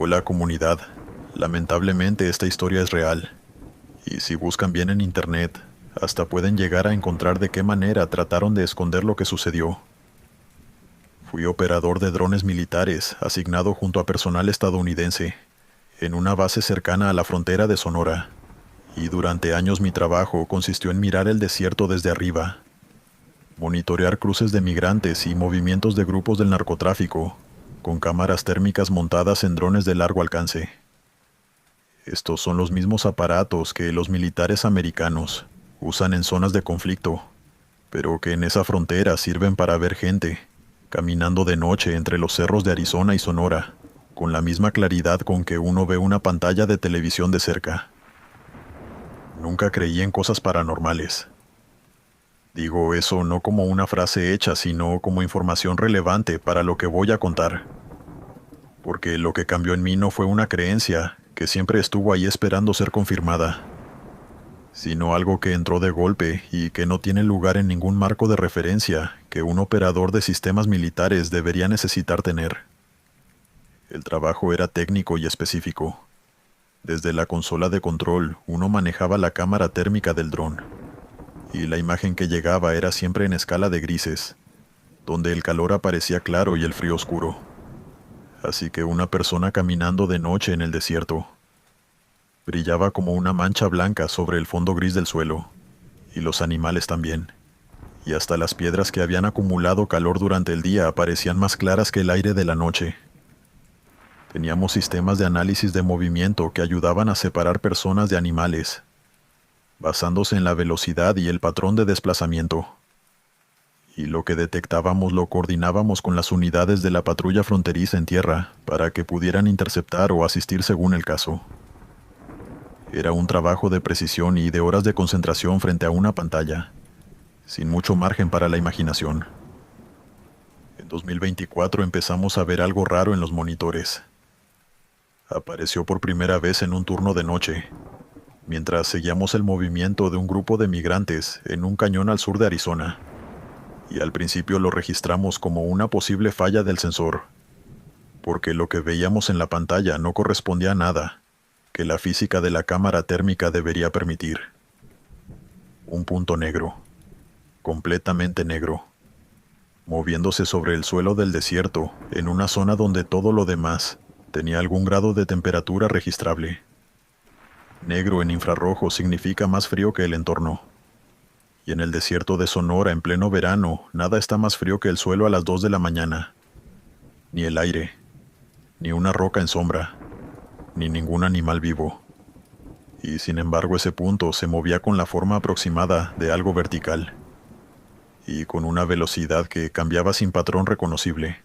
Hola comunidad, lamentablemente esta historia es real, y si buscan bien en internet, hasta pueden llegar a encontrar de qué manera trataron de esconder lo que sucedió. Fui operador de drones militares asignado junto a personal estadounidense, en una base cercana a la frontera de Sonora, y durante años mi trabajo consistió en mirar el desierto desde arriba, monitorear cruces de migrantes y movimientos de grupos del narcotráfico, con cámaras térmicas montadas en drones de largo alcance. Estos son los mismos aparatos que los militares americanos usan en zonas de conflicto, pero que en esa frontera sirven para ver gente, caminando de noche entre los cerros de Arizona y Sonora, con la misma claridad con que uno ve una pantalla de televisión de cerca. Nunca creí en cosas paranormales. Digo eso no como una frase hecha, sino como información relevante para lo que voy a contar. Porque lo que cambió en mí no fue una creencia que siempre estuvo ahí esperando ser confirmada, sino algo que entró de golpe y que no tiene lugar en ningún marco de referencia que un operador de sistemas militares debería necesitar tener. El trabajo era técnico y específico. Desde la consola de control, uno manejaba la cámara térmica del dron, y la imagen que llegaba era siempre en escala de grises, donde el calor aparecía claro y el frío oscuro. Así que una persona caminando de noche en el desierto brillaba como una mancha blanca sobre el fondo gris del suelo, y los animales también, y hasta las piedras que habían acumulado calor durante el día aparecían más claras que el aire de la noche. Teníamos sistemas de análisis de movimiento que ayudaban a separar personas de animales, basándose en la velocidad y el patrón de desplazamiento. Y lo que detectábamos lo coordinábamos con las unidades de la patrulla fronteriza en tierra para que pudieran interceptar o asistir según el caso. Era un trabajo de precisión y de horas de concentración frente a una pantalla, sin mucho margen para la imaginación. En 2024 empezamos a ver algo raro en los monitores. Apareció por primera vez en un turno de noche, mientras seguíamos el movimiento de un grupo de migrantes en un cañón al sur de Arizona. Y al principio lo registramos como una posible falla del sensor, porque lo que veíamos en la pantalla no correspondía a nada que la física de la cámara térmica debería permitir. Un punto negro, completamente negro, moviéndose sobre el suelo del desierto en una zona donde todo lo demás tenía algún grado de temperatura registrable. Negro en infrarrojo significa más frío que el entorno. Y en el desierto de Sonora en pleno verano, nada está más frío que el suelo a las 2 de la mañana. Ni el aire, ni una roca en sombra, ni ningún animal vivo. Y sin embargo ese punto se movía con la forma aproximada de algo vertical, y con una velocidad que cambiaba sin patrón reconocible,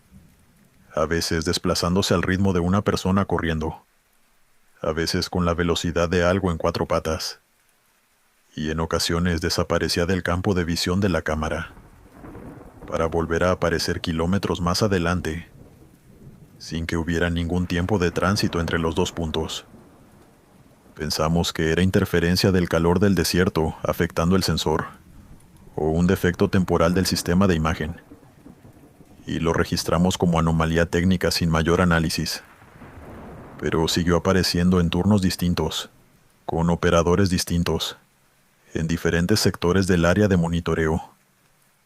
a veces desplazándose al ritmo de una persona corriendo, a veces con la velocidad de algo en 4 patas, y en ocasiones desaparecía del campo de visión de la cámara, para volver a aparecer kilómetros más adelante, sin que hubiera ningún tiempo de tránsito entre los dos puntos. Pensamos que era interferencia del calor del desierto afectando el sensor, o un defecto temporal del sistema de imagen, y lo registramos como anomalía técnica sin mayor análisis. Pero siguió apareciendo en turnos distintos, con operadores distintos, en diferentes sectores del área de monitoreo,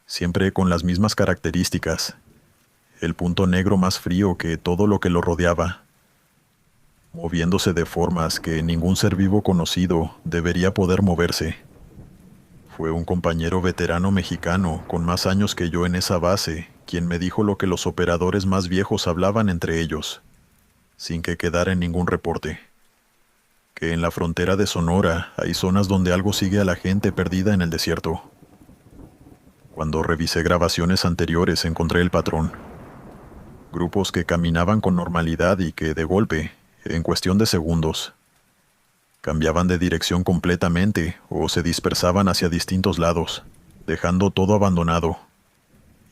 siempre con las mismas características: el punto negro más frío que todo lo que lo rodeaba, moviéndose de formas que ningún ser vivo conocido debería poder moverse. Fue un compañero veterano mexicano con más años que yo en esa base quien me dijo lo que los operadores más viejos hablaban entre ellos, sin que quedara en ningún reporte: que en la frontera de Sonora hay zonas donde algo sigue a la gente perdida en el desierto. Cuando revisé grabaciones anteriores encontré el patrón: grupos que caminaban con normalidad y que, de golpe, en cuestión de segundos, cambiaban de dirección completamente o se dispersaban hacia distintos lados, dejando todo abandonado.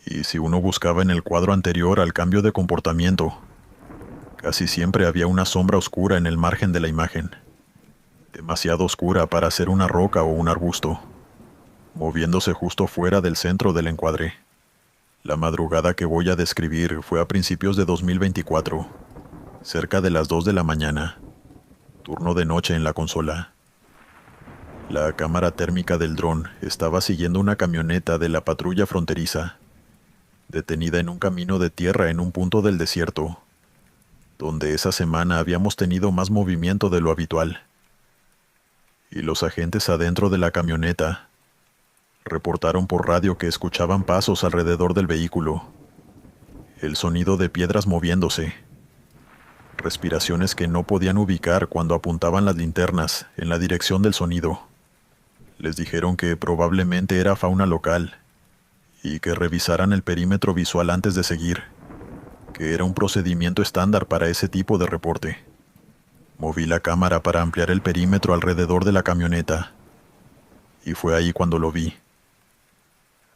Y si uno buscaba en el cuadro anterior al cambio de comportamiento, casi siempre había una sombra oscura en el margen de la imagen, demasiado oscura para ser una roca o un arbusto, moviéndose justo fuera del centro del encuadre. La madrugada que voy a describir fue a principios de 2024, cerca de las 2 de la mañana, turno de noche en la consola. La cámara térmica del dron estaba siguiendo una camioneta de la patrulla fronteriza, detenida en un camino de tierra en un punto del desierto, donde esa semana habíamos tenido más movimiento de lo habitual. Y los agentes adentro de la camioneta reportaron por radio que escuchaban pasos alrededor del vehículo, el sonido de piedras moviéndose, respiraciones que no podían ubicar cuando apuntaban las linternas en la dirección del sonido. Les dijeron que probablemente era fauna local y que revisaran el perímetro visual antes de seguir, que era un procedimiento estándar para ese tipo de reporte. Moví la cámara para ampliar el perímetro alrededor de la camioneta, y fue ahí cuando lo vi.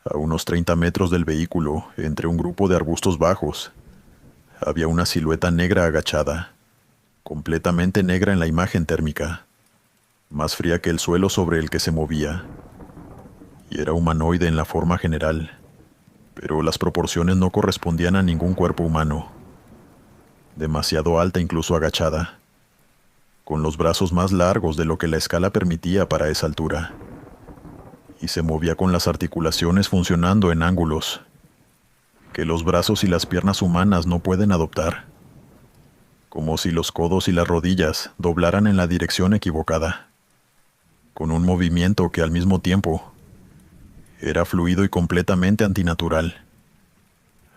A unos 30 metros del vehículo, entre un grupo de arbustos bajos, había una silueta negra agachada, completamente negra en la imagen térmica, más fría que el suelo sobre el que se movía, y era humanoide en la forma general, pero las proporciones no correspondían a ningún cuerpo humano. Demasiado alta, incluso agachada, con los brazos más largos de lo que la escala permitía para esa altura, y se movía con las articulaciones funcionando en ángulos que los brazos y las piernas humanas no pueden adoptar, como si los codos y las rodillas doblaran en la dirección equivocada, con un movimiento que al mismo tiempo era fluido y completamente antinatural.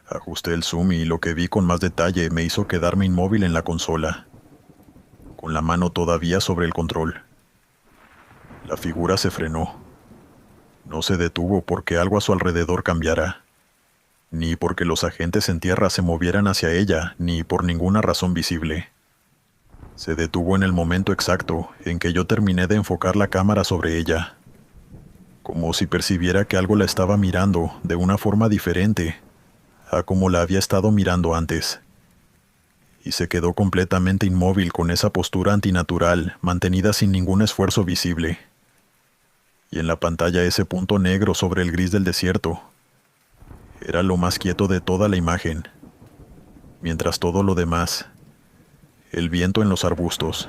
Ajusté el zoom y lo que vi con más detalle me hizo quedarme inmóvil en la consola, con la mano todavía sobre el control. La figura se frenó. No se detuvo porque algo a su alrededor cambiara, ni porque los agentes en tierra se movieran hacia ella, ni por ninguna razón visible. Se detuvo en el momento exacto en que yo terminé de enfocar la cámara sobre ella, como si percibiera que algo la estaba mirando de una forma diferente a como la había estado mirando antes. Y se quedó completamente inmóvil con esa postura antinatural, mantenida sin ningún esfuerzo visible. Y en la pantalla ese punto negro sobre el gris del desierto era lo más quieto de toda la imagen, mientras todo lo demás, el viento en los arbustos,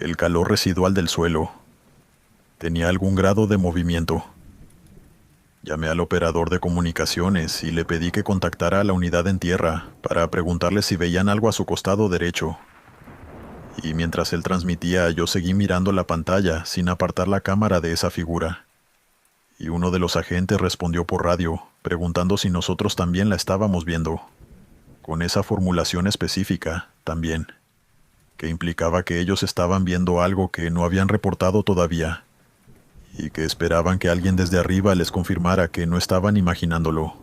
el calor residual del suelo, tenía algún grado de movimiento. Llamé al operador de comunicaciones y le pedí que contactara a la unidad en tierra para preguntarle si veían algo a su costado derecho. Y mientras él transmitía, yo seguí mirando la pantalla sin apartar la cámara de esa figura. Y uno de los agentes respondió por radio, preguntando si nosotros también la estábamos viendo, con esa formulación específica, también, que implicaba que ellos estaban viendo algo que no habían reportado todavía, y que esperaban que alguien desde arriba les confirmara que no estaban imaginándolo.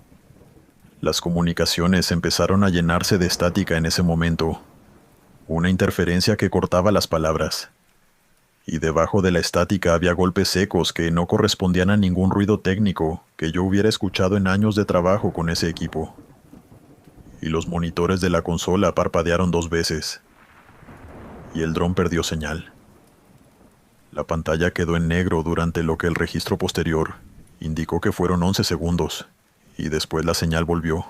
Las comunicaciones empezaron a llenarse de estática en ese momento, una interferencia que cortaba las palabras, y debajo de la estática había golpes secos que no correspondían a ningún ruido técnico que yo hubiera escuchado en años de trabajo con ese equipo. Y los monitores de la consola parpadearon 2 veces, y el dron perdió señal. La pantalla quedó en negro durante lo que el registro posterior indicó que fueron 11 segundos, y después la señal volvió,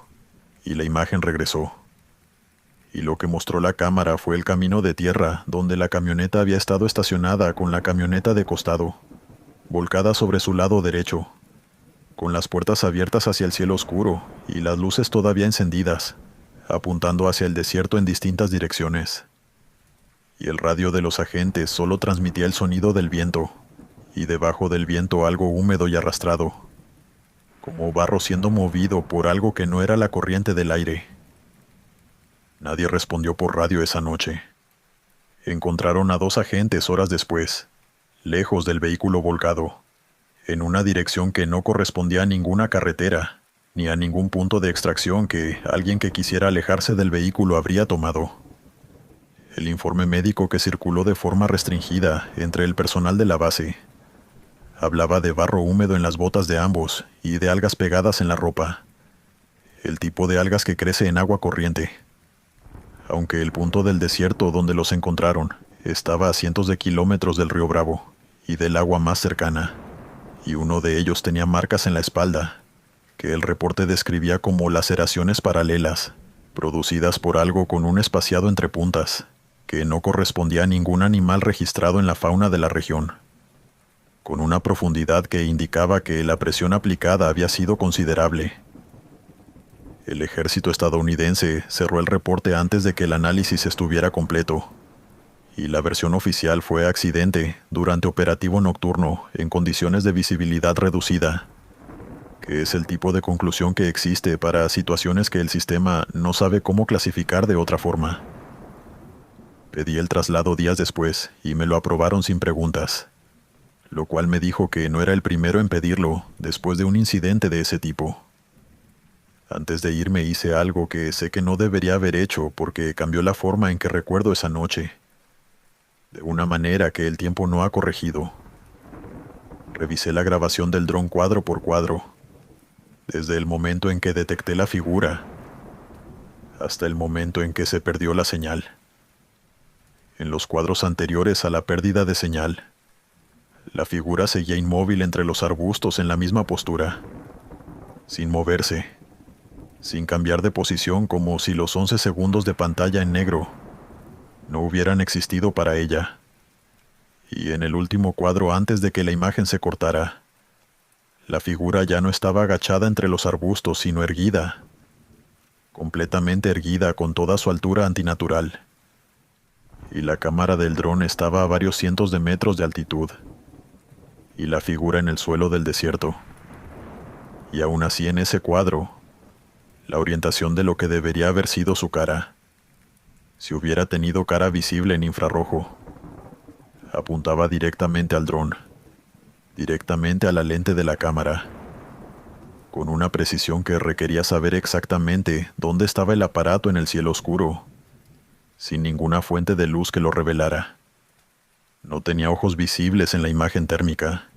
y la imagen regresó. Y lo que mostró la cámara fue el camino de tierra donde la camioneta había estado estacionada con la camioneta de costado, volcada sobre su lado derecho, con las puertas abiertas hacia el cielo oscuro y las luces todavía encendidas, apuntando hacia el desierto en distintas direcciones. Y el radio de los agentes solo transmitía el sonido del viento, y debajo del viento algo húmedo y arrastrado, como barro siendo movido por algo que no era la corriente del aire. Nadie respondió por radio esa noche. Encontraron a 2 agentes horas después, lejos del vehículo volcado, en una dirección que no correspondía a ninguna carretera, ni a ningún punto de extracción que alguien que quisiera alejarse del vehículo habría tomado. El informe médico que circuló de forma restringida entre el personal de la base hablaba de barro húmedo en las botas de ambos y de algas pegadas en la ropa, el tipo de algas que crece en agua corriente. Aunque el punto del desierto donde los encontraron estaba a cientos de kilómetros del río Bravo y del agua más cercana, y uno de ellos tenía marcas en la espalda, que el reporte describía como laceraciones paralelas, producidas por algo con un espaciado entre puntas, que no correspondía a ningún animal registrado en la fauna de la región, con una profundidad que indicaba que la presión aplicada había sido considerable. El ejército estadounidense cerró el reporte antes de que el análisis estuviera completo, y la versión oficial fue accidente durante operativo nocturno en condiciones de visibilidad reducida, que es el tipo de conclusión que existe para situaciones que el sistema no sabe cómo clasificar de otra forma. Pedí el traslado días después y me lo aprobaron sin preguntas, lo cual me dijo que no era el primero en pedirlo después de un incidente de ese tipo. Antes de irme hice algo que sé que no debería haber hecho porque cambió la forma en que recuerdo esa noche, de una manera que el tiempo no ha corregido. Revisé la grabación del dron cuadro por cuadro, desde el momento en que detecté la figura hasta el momento en que se perdió la señal. En los cuadros anteriores a la pérdida de señal, la figura seguía inmóvil entre los arbustos en la misma postura, sin moverse, sin cambiar de posición, como si los 11 segundos de pantalla en negro no hubieran existido para ella. Y en el último cuadro antes de que la imagen se cortara, la figura ya no estaba agachada entre los arbustos, sino erguida, completamente erguida con toda su altura antinatural. Y la cámara del dron estaba a varios cientos de metros de altitud, y la figura en el suelo del desierto. Y aún así en ese cuadro, la orientación de lo que debería haber sido su cara, si hubiera tenido cara visible en infrarrojo, apuntaba directamente al dron, directamente a la lente de la cámara, con una precisión que requería saber exactamente dónde estaba el aparato en el cielo oscuro, sin ninguna fuente de luz que lo revelara. No tenía ojos visibles en la imagen térmica.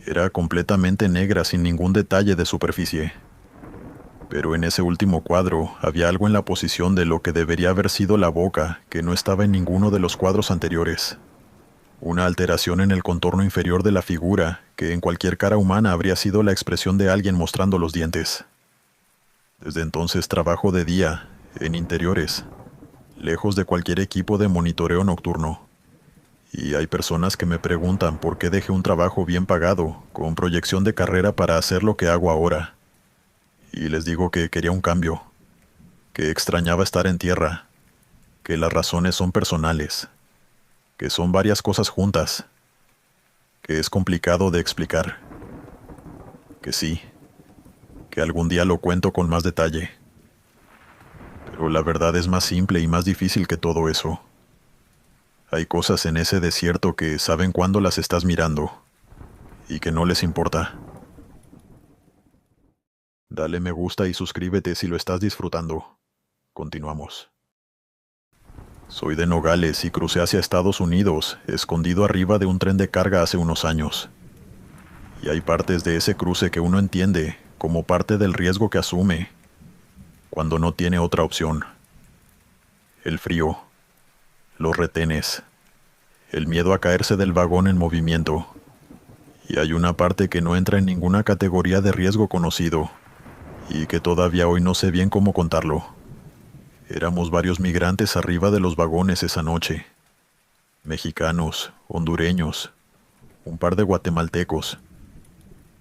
Era completamente negra sin ningún detalle de superficie. Pero en ese último cuadro había algo en la posición de lo que debería haber sido la boca que no estaba en ninguno de los cuadros anteriores. Una alteración en el contorno inferior de la figura que en cualquier cara humana habría sido la expresión de alguien mostrando los dientes. Desde entonces trabajo de día, en interiores, lejos de cualquier equipo de monitoreo nocturno. Y hay personas que me preguntan por qué dejé un trabajo bien pagado, con proyección de carrera para hacer lo que hago ahora. Y les digo que quería un cambio, que extrañaba estar en tierra, que las razones son personales, que son varias cosas juntas, que es complicado de explicar, que sí, que algún día lo cuento con más detalle. Pero la verdad es más simple y más difícil que todo eso. Hay cosas en ese desierto que saben cuándo las estás mirando, y que no les importa. Dale me gusta y suscríbete si lo estás disfrutando. Continuamos. Soy de Nogales y crucé hacia Estados Unidos, escondido arriba de un tren de carga hace unos años. Y hay partes de ese cruce que uno entiende como parte del riesgo que asume, cuando no tiene otra opción. El frío, los retenes, el miedo a caerse del vagón en movimiento. Y hay una parte que no entra en ninguna categoría de riesgo conocido, y que todavía hoy no sé bien cómo contarlo. Éramos varios migrantes arriba de los vagones esa noche. Mexicanos, hondureños, un par de guatemaltecos.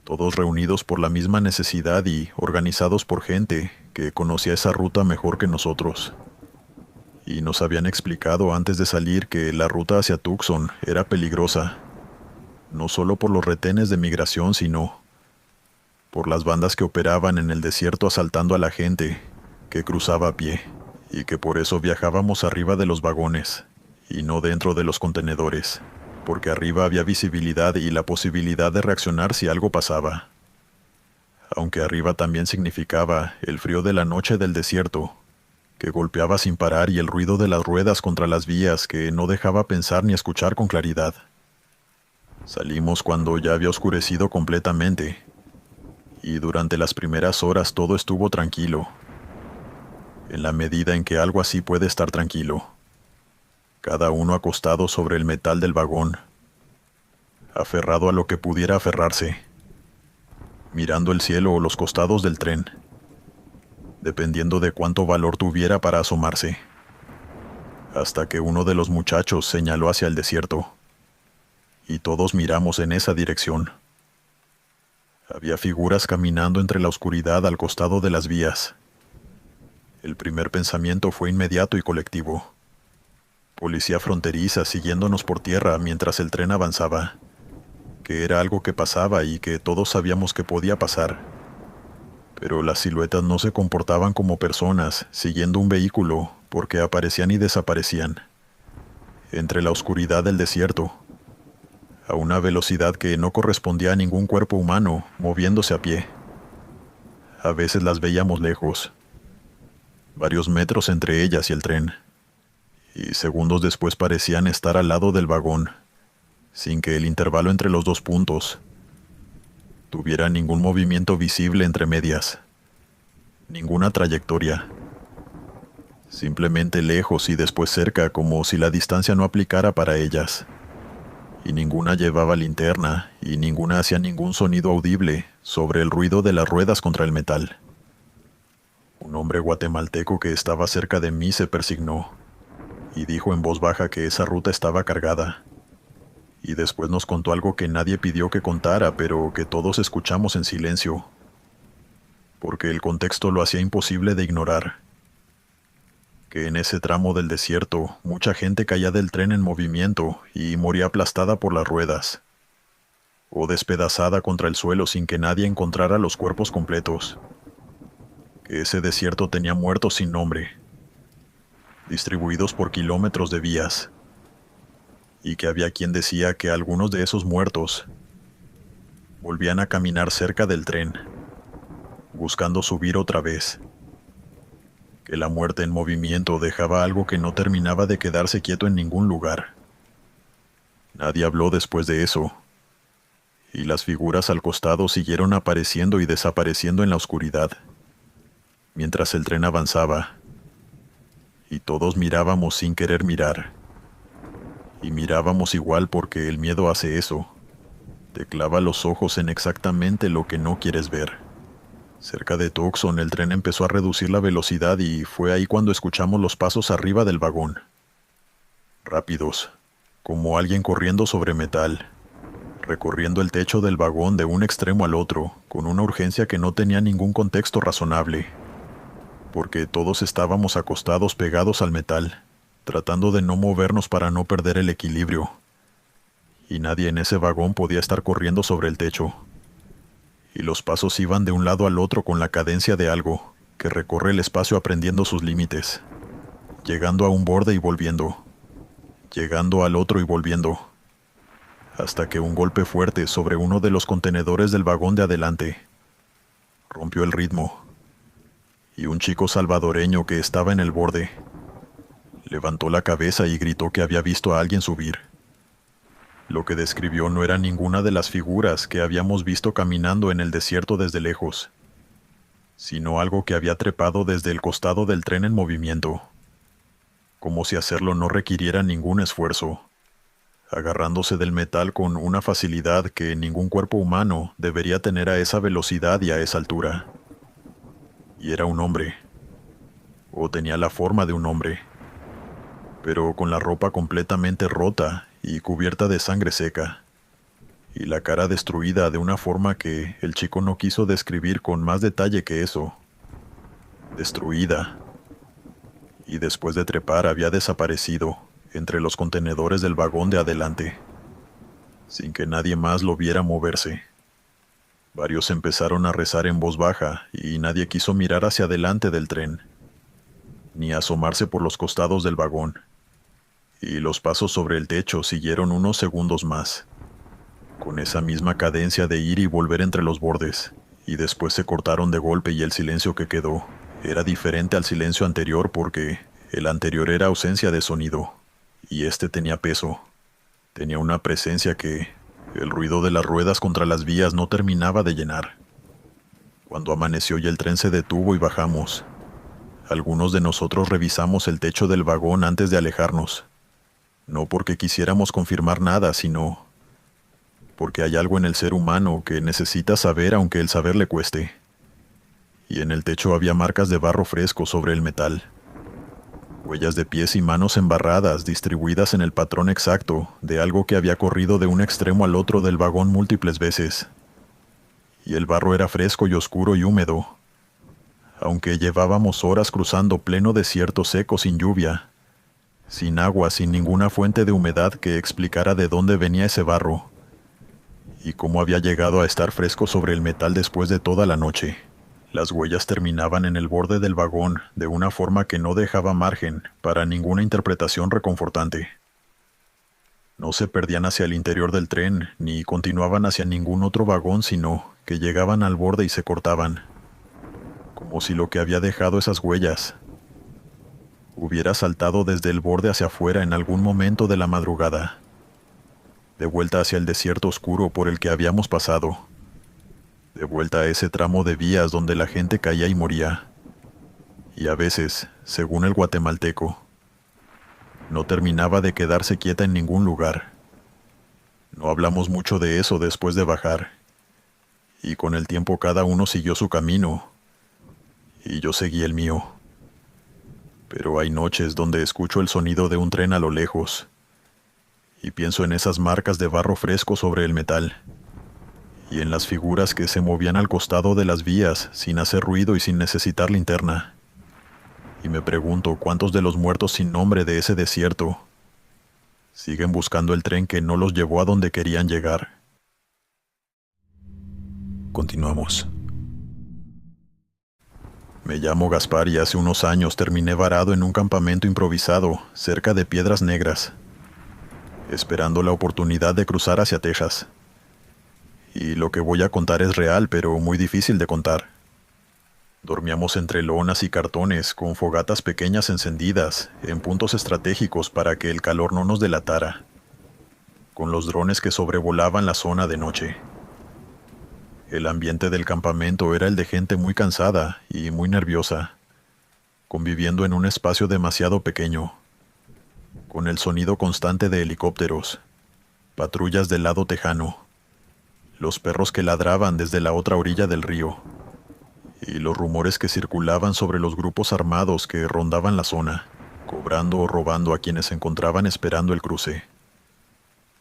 Todos reunidos por la misma necesidad y organizados por gente que conocía esa ruta mejor que nosotros. Y nos habían explicado antes de salir que la ruta hacia Tucson era peligrosa. No solo por los retenes de migración, sino por las bandas que operaban en el desierto asaltando a la gente que cruzaba a pie, y que por eso viajábamos arriba de los vagones, y no dentro de los contenedores, porque arriba había visibilidad y la posibilidad de reaccionar si algo pasaba. Aunque arriba también significaba el frío de la noche del desierto, que golpeaba sin parar, y el ruido de las ruedas contra las vías que no dejaba pensar ni escuchar con claridad. Salimos cuando ya había oscurecido completamente, y durante las primeras horas todo estuvo tranquilo, en la medida en que algo así puede estar tranquilo. Cada uno acostado sobre el metal del vagón, aferrado a lo que pudiera aferrarse, mirando el cielo o los costados del tren. dependiendo de cuánto valor tuviera para asomarse, hasta que uno de los muchachos señaló hacia el desierto, y todos miramos en esa dirección. Había figuras caminando entre la oscuridad al costado de las vías. El primer pensamiento fue inmediato y colectivo. Policía fronteriza siguiéndonos por tierra mientras el tren avanzaba, que era algo que pasaba y que todos sabíamos que podía pasar. Pero las siluetas no se comportaban como personas siguiendo un vehículo, porque aparecían y desaparecían entre la oscuridad del desierto, a una velocidad que no correspondía a ningún cuerpo humano moviéndose a pie. A veces las veíamos lejos, varios metros entre ellas y el tren, y segundos después parecían estar al lado del vagón, sin que el intervalo entre los dos puntos tuviera ningún movimiento visible entre medias, ninguna trayectoria. Simplemente lejos y después cerca, como si la distancia no aplicara para ellas. Y ninguna llevaba linterna, y ninguna hacía ningún sonido audible sobre el ruido de las ruedas contra el metal. Un hombre guatemalteco que estaba cerca de mí se persignó, y dijo en voz baja que esa ruta estaba cargada. Y después nos contó algo que nadie pidió que contara, pero que todos escuchamos en silencio, porque el contexto lo hacía imposible de ignorar. Que en ese tramo del desierto mucha gente caía del tren en movimiento y moría aplastada por las ruedas, o despedazada contra el suelo sin que nadie encontrara los cuerpos completos. Que ese desierto tenía muertos sin nombre, distribuidos por kilómetros de vías, y que había quien decía que algunos de esos muertos volvían a caminar cerca del tren, buscando subir otra vez. Que la muerte en movimiento dejaba algo que no terminaba de quedarse quieto en ningún lugar. Nadie habló después de eso, y las figuras al costado siguieron apareciendo y desapareciendo en la oscuridad, mientras el tren avanzaba, y todos mirábamos sin querer mirar. Y mirábamos igual porque el miedo hace eso, te clava los ojos en exactamente lo que no quieres ver. Cerca de Tucson el tren empezó a reducir la velocidad y fue ahí cuando escuchamos los pasos arriba del vagón. Rápidos, como alguien corriendo sobre metal, recorriendo el techo del vagón de un extremo al otro, con una urgencia que no tenía ningún contexto razonable, porque todos estábamos acostados pegados al metal, tratando de no movernos para no perder el equilibrio, y nadie en ese vagón podía estar corriendo sobre el techo. Y los pasos iban de un lado al otro con la cadencia de algo que recorre el espacio aprendiendo sus límites, llegando a un borde y volviendo, llegando al otro y volviendo, hasta que un golpe fuerte sobre uno de los contenedores del vagón de adelante rompió el ritmo, y un chico salvadoreño que estaba en el borde levantó la cabeza y gritó que había visto a alguien subir. Lo que describió no era ninguna de las figuras que habíamos visto caminando en el desierto desde lejos, sino algo que había trepado desde el costado del tren en movimiento, como si hacerlo no requiriera ningún esfuerzo, agarrándose del metal con una facilidad que ningún cuerpo humano debería tener a esa velocidad y a esa altura. Y era un hombre, o tenía la forma de un hombre, pero con la ropa completamente rota y cubierta de sangre seca, y la cara destruida de una forma que el chico no quiso describir con más detalle que eso. Destruida. Y después de trepar había desaparecido entre los contenedores del vagón de adelante, sin que nadie más lo viera moverse. Varios empezaron a rezar en voz baja y nadie quiso mirar hacia adelante del tren, ni asomarse por los costados del vagón. Y los pasos sobre el techo siguieron unos segundos más, con esa misma cadencia de ir y volver entre los bordes, y después se cortaron de golpe y el silencio que quedó era diferente al silencio anterior porque el anterior era ausencia de sonido, y este tenía peso, tenía una presencia que el ruido de las ruedas contra las vías no terminaba de llenar. Cuando amaneció y el tren se detuvo y bajamos, algunos de nosotros revisamos el techo del vagón antes de alejarnos. No porque quisiéramos confirmar nada, sino porque hay algo en el ser humano que necesita saber aunque el saber le cueste. y en el techo había marcas de barro fresco sobre el metal. Huellas de pies y manos embarradas distribuidas en el patrón exacto de algo que había corrido de un extremo al otro del vagón múltiples veces. Y el barro era fresco y oscuro y húmedo. Aunque llevábamos horas cruzando pleno desierto seco sin lluvia, sin agua, sin ninguna fuente de humedad que explicara de dónde venía ese barro y cómo había llegado a estar fresco sobre el metal después de toda la noche. Las huellas terminaban en el borde del vagón de una forma que no dejaba margen para ninguna interpretación reconfortante. No se perdían hacia el interior del tren, ni continuaban hacia ningún otro vagón, sino que llegaban al borde y se cortaban, como si lo que había dejado esas huellas hubiera saltado desde el borde hacia afuera en algún momento de la madrugada, de vuelta hacia el desierto oscuro por el que habíamos pasado, de vuelta a ese tramo de vías donde la gente caía y moría. Y a veces, según el guatemalteco, no terminaba de quedarse quieta en ningún lugar. No hablamos mucho de eso después de bajar, y con el tiempo cada uno siguió su camino, y yo seguí el mío. Pero hay noches donde escucho el sonido de un tren a lo lejos, y pienso en esas marcas de barro fresco sobre el metal, y en las figuras que se movían al costado de las vías sin hacer ruido y sin necesitar linterna. Y me pregunto cuántos de los muertos sin nombre de ese desierto siguen buscando el tren que no los llevó a donde querían llegar. Continuamos. Me llamo Gaspar y hace unos años terminé varado en un campamento improvisado cerca de Piedras Negras, esperando la oportunidad de cruzar hacia Texas. Y lo que voy a contar es real, pero muy difícil de contar. Dormíamos entre lonas y cartones, con fogatas pequeñas encendidas, en puntos estratégicos para que el calor no nos delatara, con los drones que sobrevolaban la zona de noche. El ambiente del campamento era el de gente muy cansada y muy nerviosa, conviviendo en un espacio demasiado pequeño, con el sonido constante de helicópteros, patrullas del lado tejano, los perros que ladraban desde la otra orilla del río, y los rumores que circulaban sobre los grupos armados que rondaban la zona, cobrando o robando a quienes se encontraban esperando el cruce.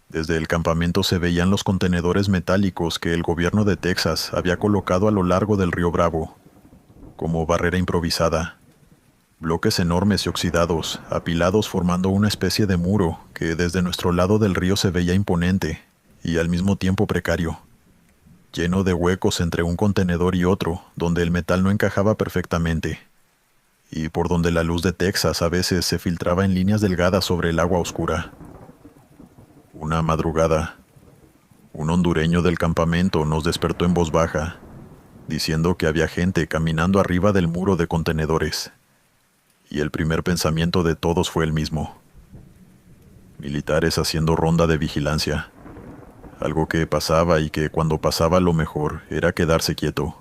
Desde el campamento se veían los contenedores metálicos que el gobierno de Texas había colocado a lo largo del río Bravo, como barrera improvisada. Bloques enormes y oxidados, apilados formando una especie de muro que desde nuestro lado del río se veía imponente y al mismo tiempo precario, lleno de huecos entre un contenedor y otro, donde el metal no encajaba perfectamente, y por donde la luz de Texas a veces se filtraba en líneas delgadas sobre el agua oscura. Una madrugada, un hondureño del campamento nos despertó en voz baja, diciendo que había gente caminando arriba del muro de contenedores, y el primer pensamiento de todos fue el mismo: militares haciendo ronda de vigilancia. Algo que pasaba y que cuando pasaba lo mejor era quedarse quieto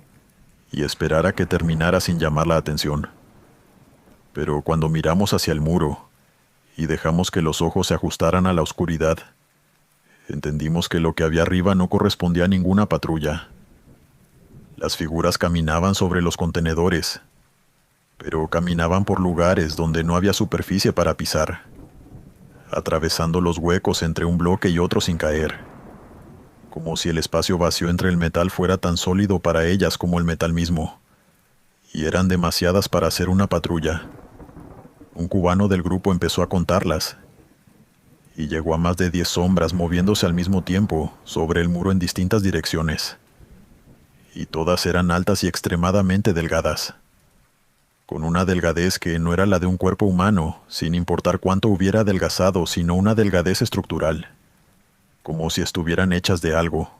y esperar a que terminara sin llamar la atención. Pero cuando miramos hacia el muro y dejamos que los ojos se ajustaran a la oscuridad, entendimos que lo que había arriba no correspondía a ninguna patrulla. Las figuras caminaban sobre los contenedores, pero caminaban por lugares donde no había superficie para pisar, atravesando los huecos entre un bloque y otro sin caer, como si el espacio vacío entre el metal fuera tan sólido para ellas como el metal mismo, y eran demasiadas para hacer una patrulla. Un cubano del grupo empezó a contarlas, y llegó a más de 10 sombras moviéndose al mismo tiempo sobre el muro en distintas direcciones, y todas eran altas y extremadamente delgadas, con una delgadez que no era la de un cuerpo humano, sin importar cuánto hubiera adelgazado, sino una delgadez estructural, como si estuvieran hechas de algo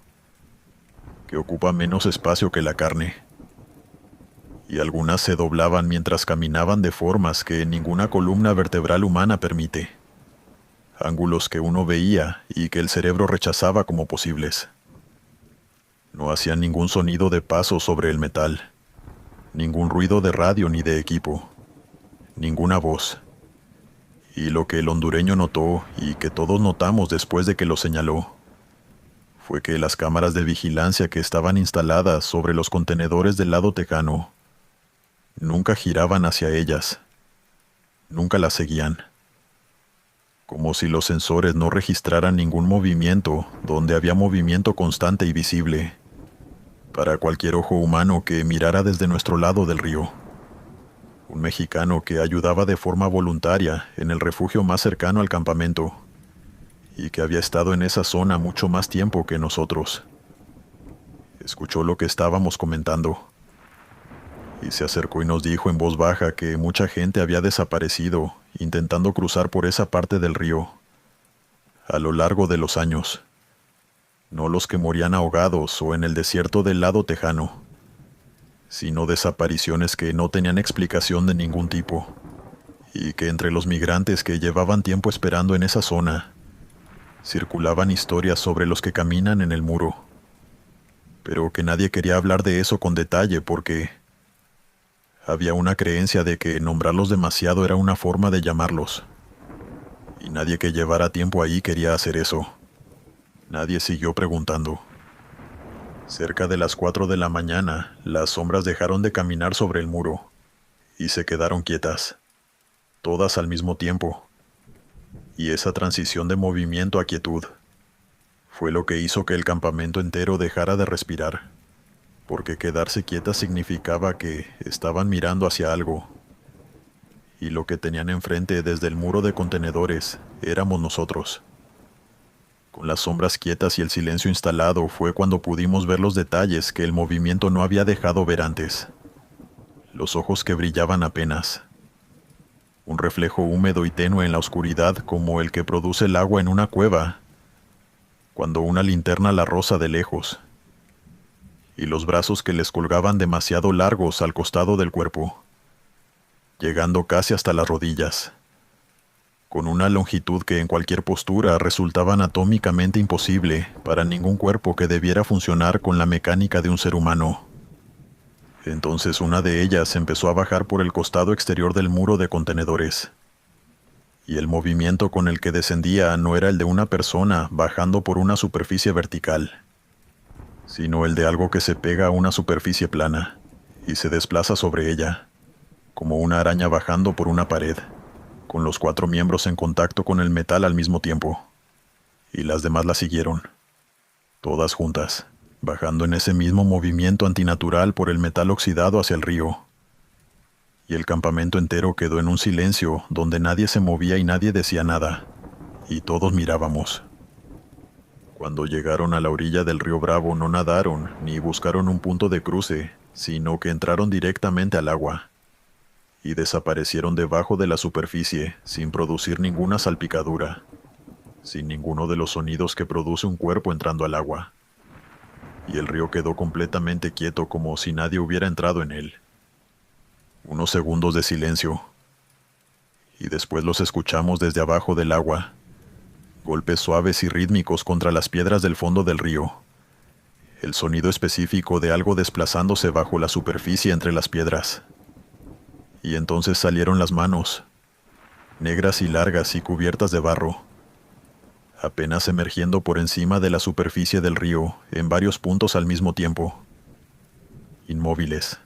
que ocupa menos espacio que la carne. Y algunas se doblaban mientras caminaban de formas que ninguna columna vertebral humana permite, ángulos que uno veía y que el cerebro rechazaba como posibles. No hacían ningún sonido de paso sobre el metal, ningún ruido de radio ni de equipo, ninguna voz. Y lo que el hondureño notó, y que todos notamos después de que lo señaló, fue que las cámaras de vigilancia que estaban instaladas sobre los contenedores del lado tejano Nunca giraban hacia ellas, nunca las seguían. Como si los sensores no registraran ningún movimiento donde había movimiento constante y visible para cualquier ojo humano que mirara desde nuestro lado del río. Un mexicano que ayudaba de forma voluntaria en el refugio más cercano al campamento y que había estado en esa zona mucho más tiempo que nosotros. Escuchó lo que estábamos comentando y se acercó y nos dijo en voz baja que mucha gente había desaparecido intentando cruzar por esa parte del río a lo largo de los años. No los que morían ahogados o en el desierto del lado tejano, sino desapariciones que no tenían explicación de ningún tipo, y que entre los migrantes que llevaban tiempo esperando en esa zona, circulaban historias sobre los que caminan en el muro, pero que nadie quería hablar de eso con detalle porque había una creencia de que nombrarlos demasiado era una forma de llamarlos, y nadie que llevara tiempo ahí quería hacer eso. Nadie siguió preguntando. Cerca de las 4 de la mañana, las sombras dejaron de caminar sobre el muro y se quedaron quietas, todas al mismo tiempo. Y esa transición de movimiento a quietud fue lo que hizo que el campamento entero dejara de respirar, porque quedarse quietas significaba que estaban mirando hacia algo, y lo que tenían enfrente desde el muro de contenedores éramos nosotros. Con las sombras quietas y el silencio instalado fue cuando pudimos ver los detalles que el movimiento no había dejado ver antes. Los ojos que brillaban apenas. Un reflejo húmedo y tenue en la oscuridad como el que produce el agua en una cueva, cuando una linterna la roza de lejos. Y los brazos que les colgaban demasiado largos al costado del cuerpo, llegando casi hasta las rodillas, con una longitud que en cualquier postura resultaba anatómicamente imposible para ningún cuerpo que debiera funcionar con la mecánica de un ser humano. Entonces una de ellas empezó a bajar por el costado exterior del muro de contenedores, y el movimiento con el que descendía no era el de una persona bajando por una superficie vertical, sino el de algo que se pega a una superficie plana y se desplaza sobre ella, como una araña bajando por una pared, con los 4 miembros en contacto con el metal al mismo tiempo. Y las demás la siguieron, todas juntas, bajando en ese mismo movimiento antinatural por el metal oxidado hacia el río. Y el campamento entero quedó en un silencio donde nadie se movía y nadie decía nada, y todos mirábamos. Cuando llegaron a la orilla del río Bravo no nadaron ni buscaron un punto de cruce, sino que entraron directamente al agua y desaparecieron debajo de la superficie sin producir ninguna salpicadura, sin ninguno de los sonidos que produce un cuerpo entrando al agua. Y el río quedó completamente quieto como si nadie hubiera entrado en él. Unos segundos de silencio, y después los escuchamos desde abajo del agua, golpes suaves y rítmicos contra las piedras del fondo del río, el sonido específico de algo desplazándose bajo la superficie entre las piedras. Y entonces salieron las manos, negras y largas y cubiertas de barro, apenas emergiendo por encima de la superficie del río en varios puntos al mismo tiempo, inmóviles,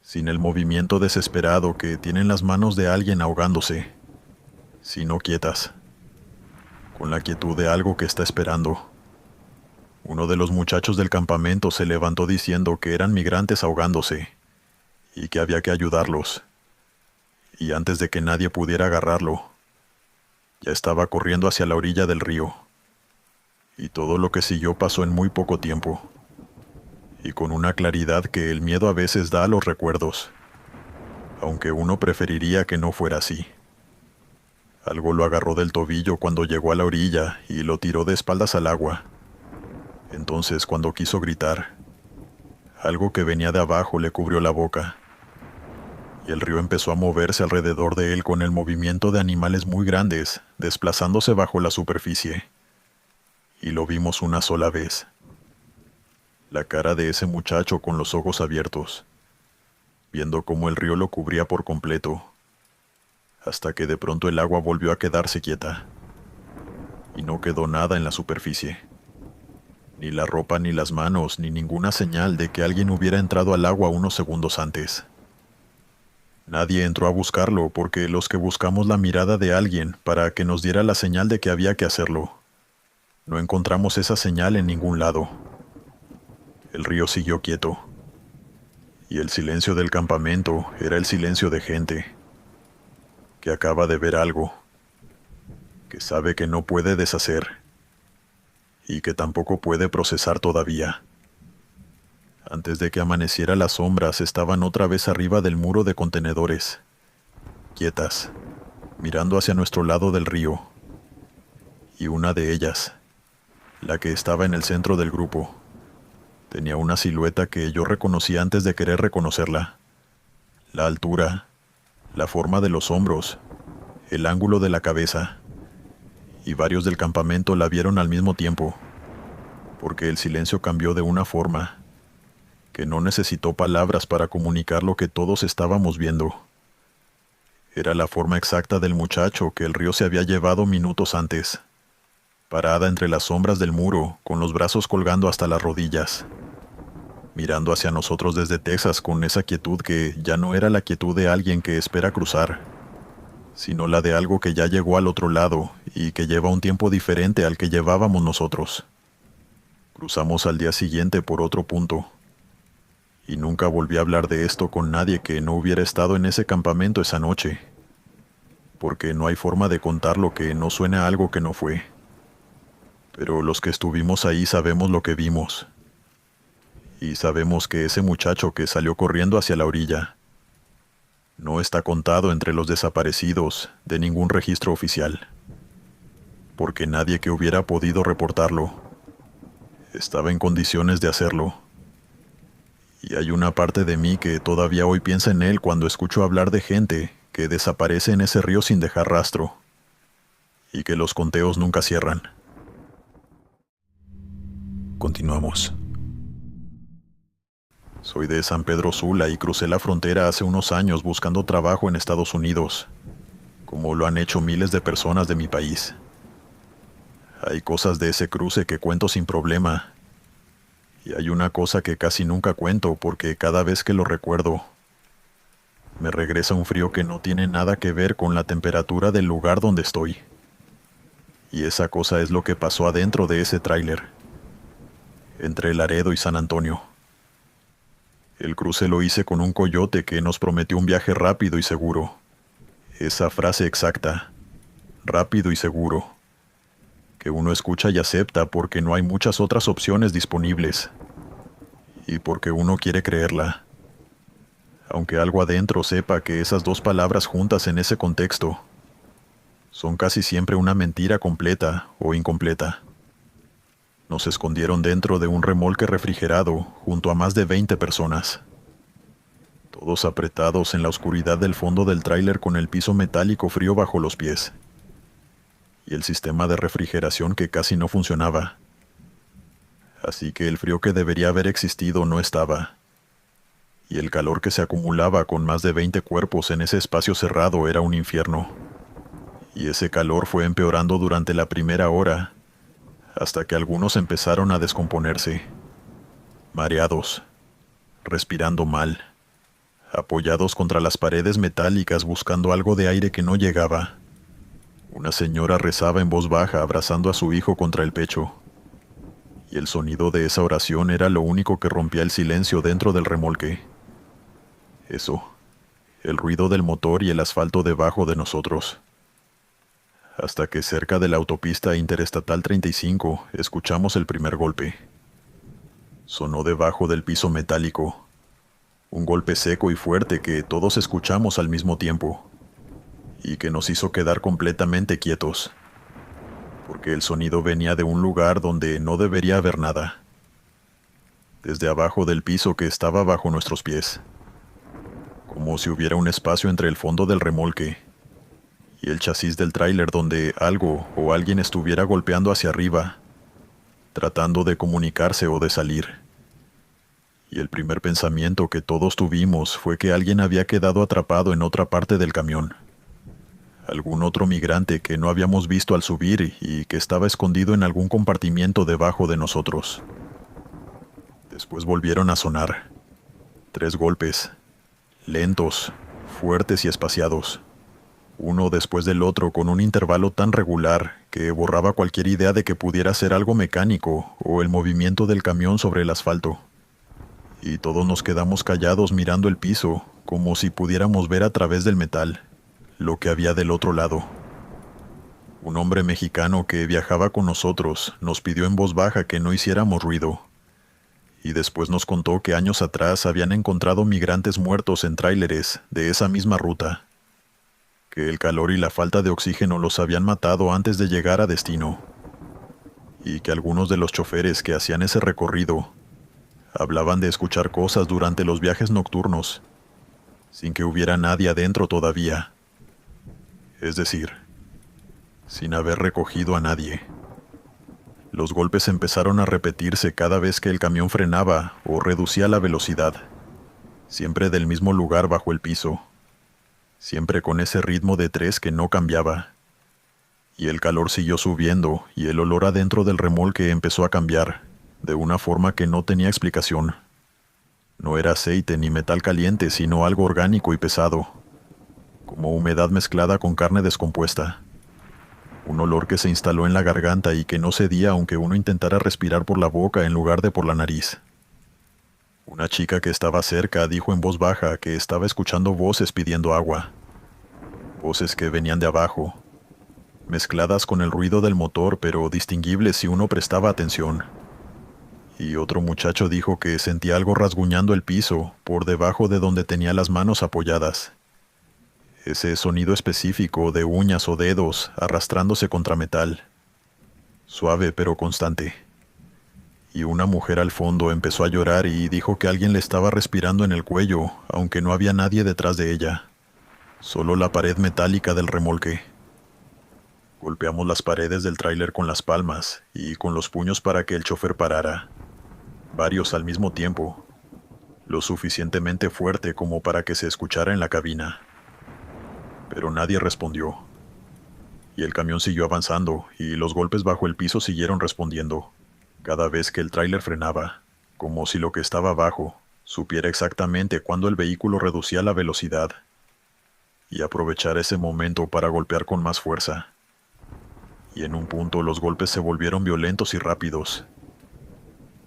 sin el movimiento desesperado que tienen las manos de alguien ahogándose, sino quietas, con la quietud de algo que está esperando. Uno de los muchachos del campamento se levantó diciendo que eran migrantes ahogándose y que había que ayudarlos. Y antes de que nadie pudiera agarrarlo, ya estaba corriendo hacia la orilla del río. Y todo lo que siguió pasó en muy poco tiempo, y con una claridad que el miedo a veces da a los recuerdos, aunque uno preferiría que no fuera así. Algo lo agarró del tobillo cuando llegó a la orilla y lo tiró de espaldas al agua. Entonces, cuando quiso gritar, algo que venía de abajo le cubrió la boca, y el río empezó a moverse alrededor de él con el movimiento de animales muy grandes, desplazándose bajo la superficie. Y lo vimos una sola vez. La cara de ese muchacho con los ojos abiertos, viendo cómo el río lo cubría por completo, hasta que de pronto el agua volvió a quedarse quieta, y no quedó nada en la superficie. Ni la ropa, ni las manos, ni ninguna señal de que alguien hubiera entrado al agua unos segundos antes. Nadie entró a buscarlo porque los que buscamos la mirada de alguien para que nos diera la señal de que había que hacerlo. No encontramos esa señal en ningún lado. El río siguió quieto. Y el silencio del campamento era el silencio de gente que acaba de ver algo, que sabe que no puede deshacer y que tampoco puede procesar todavía. Antes de que amaneciera, las sombras estaban otra vez arriba del muro de contenedores, quietas, mirando hacia nuestro lado del río. Y una de ellas, la que estaba en el centro del grupo, tenía una silueta que yo reconocí antes de querer reconocerla. La altura, la forma de los hombros, el ángulo de la cabeza. Y varios del campamento la vieron al mismo tiempo, porque el silencio cambió de una forma que no necesitó palabras para comunicar lo que todos estábamos viendo. Era la forma exacta del muchacho que el río se había llevado minutos antes, parada entre las sombras del muro, con los brazos colgando hasta las rodillas, mirando hacia nosotros desde Texas con esa quietud que ya no era la quietud de alguien que espera cruzar, sino la de algo que ya llegó al otro lado y que lleva un tiempo diferente al que llevábamos nosotros. Cruzamos al día siguiente por otro punto, y nunca volví a hablar de esto con nadie que no hubiera estado en ese campamento esa noche, porque no hay forma de contar lo que no suena a algo que no fue. Pero los que estuvimos ahí sabemos lo que vimos, y sabemos que ese muchacho que salió corriendo hacia la orilla no está contado entre los desaparecidos de ningún registro oficial, porque nadie que hubiera podido reportarlo estaba en condiciones de hacerlo. Y hay una parte de mí que todavía hoy piensa en él cuando escucho hablar de gente que desaparece en ese río sin dejar rastro, y que los conteos nunca cierran. Continuamos. Soy de San Pedro Sula y crucé la frontera hace unos años buscando trabajo en Estados Unidos, como lo han hecho miles de personas de mi país. Hay cosas de ese cruce que cuento sin problema, y hay una cosa que casi nunca cuento porque cada vez que lo recuerdo, me regresa un frío que no tiene nada que ver con la temperatura del lugar donde estoy. Y esa cosa es lo que pasó adentro de ese tráiler, entre Laredo y San Antonio. El cruce lo hice con un coyote que nos prometió un viaje rápido y seguro. Esa frase exacta, rápido y seguro, que uno escucha y acepta porque no hay muchas otras opciones disponibles, y porque uno quiere creerla, aunque algo adentro sepa que esas dos palabras juntas en ese contexto son casi siempre una mentira completa o incompleta. Nos escondieron dentro de un remolque refrigerado junto a más de 20 personas, todos apretados en la oscuridad del fondo del tráiler con el piso metálico frío bajo los pies, y el sistema de refrigeración que casi no funcionaba. Así que el frío que debería haber existido no estaba, y el calor que se acumulaba con más de 20 cuerpos en ese espacio cerrado era un infierno. Y ese calor fue empeorando durante la primera hora, hasta que algunos empezaron a descomponerse, mareados, respirando mal, apoyados contra las paredes metálicas buscando algo de aire que no llegaba. Una señora rezaba en voz baja abrazando a su hijo contra el pecho, y el sonido de esa oración era lo único que rompía el silencio dentro del remolque. Eso, el ruido del motor y el asfalto debajo de nosotros. Hasta que cerca de la autopista Interestatal 35 escuchamos el primer golpe. Sonó debajo del piso metálico, un golpe seco y fuerte que todos escuchamos al mismo tiempo, y que nos hizo quedar completamente quietos, porque el sonido venía de un lugar donde no debería haber nada, desde abajo del piso que estaba bajo nuestros pies, como si hubiera un espacio entre el fondo del remolque y el chasis del tráiler donde algo o alguien estuviera golpeando hacia arriba, tratando de comunicarse o de salir. Y el primer pensamiento que todos tuvimos fue que alguien había quedado atrapado en otra parte del camión. Algún otro migrante que no habíamos visto al subir y que estaba escondido en algún compartimiento debajo de nosotros. Después volvieron a sonar. 3 golpes, lentos, fuertes y espaciados, uno después del otro con un intervalo tan regular que borraba cualquier idea de que pudiera ser algo mecánico o el movimiento del camión sobre el asfalto. Y todos nos quedamos callados mirando el piso, como si pudiéramos ver a través del metal lo que había del otro lado. Un hombre mexicano que viajaba con nosotros nos pidió en voz baja que no hiciéramos ruido, y después nos contó que años atrás habían encontrado migrantes muertos en tráileres de esa misma ruta, que el calor y la falta de oxígeno los habían matado antes de llegar a destino, y que algunos de los choferes que hacían ese recorrido hablaban de escuchar cosas durante los viajes nocturnos, sin que hubiera nadie adentro todavía. Es decir, sin haber recogido a nadie. Los golpes empezaron a repetirse cada vez que el camión frenaba o reducía la velocidad, siempre del mismo lugar bajo el piso, siempre con ese ritmo de 3 que no cambiaba. Y el calor siguió subiendo y el olor adentro del remolque empezó a cambiar, de una forma que no tenía explicación. No era aceite ni metal caliente, sino algo orgánico y pesado, como humedad mezclada con carne descompuesta. Un olor que se instaló en la garganta y que no cedía aunque uno intentara respirar por la boca en lugar de por la nariz. Una chica que estaba cerca dijo en voz baja que estaba escuchando voces pidiendo agua. Voces que venían de abajo, mezcladas con el ruido del motor, pero distinguibles si uno prestaba atención. Y otro muchacho dijo que sentía algo rasguñando el piso por debajo de donde tenía las manos apoyadas. Ese sonido específico de uñas o dedos arrastrándose contra metal, suave pero constante. Y una mujer al fondo empezó a llorar y dijo que alguien le estaba respirando en el cuello, aunque no había nadie detrás de ella, solo la pared metálica del remolque. Golpeamos las paredes del tráiler con las palmas y con los puños para que el chofer parara, varios al mismo tiempo, lo suficientemente fuerte como para que se escuchara en la cabina. Pero nadie respondió. Y el camión siguió avanzando y los golpes bajo el piso siguieron respondiendo, cada vez que el tráiler frenaba, como si lo que estaba abajo supiera exactamente cuándo el vehículo reducía la velocidad y aprovechara ese momento para golpear con más fuerza. Y en un punto los golpes se volvieron violentos y rápidos.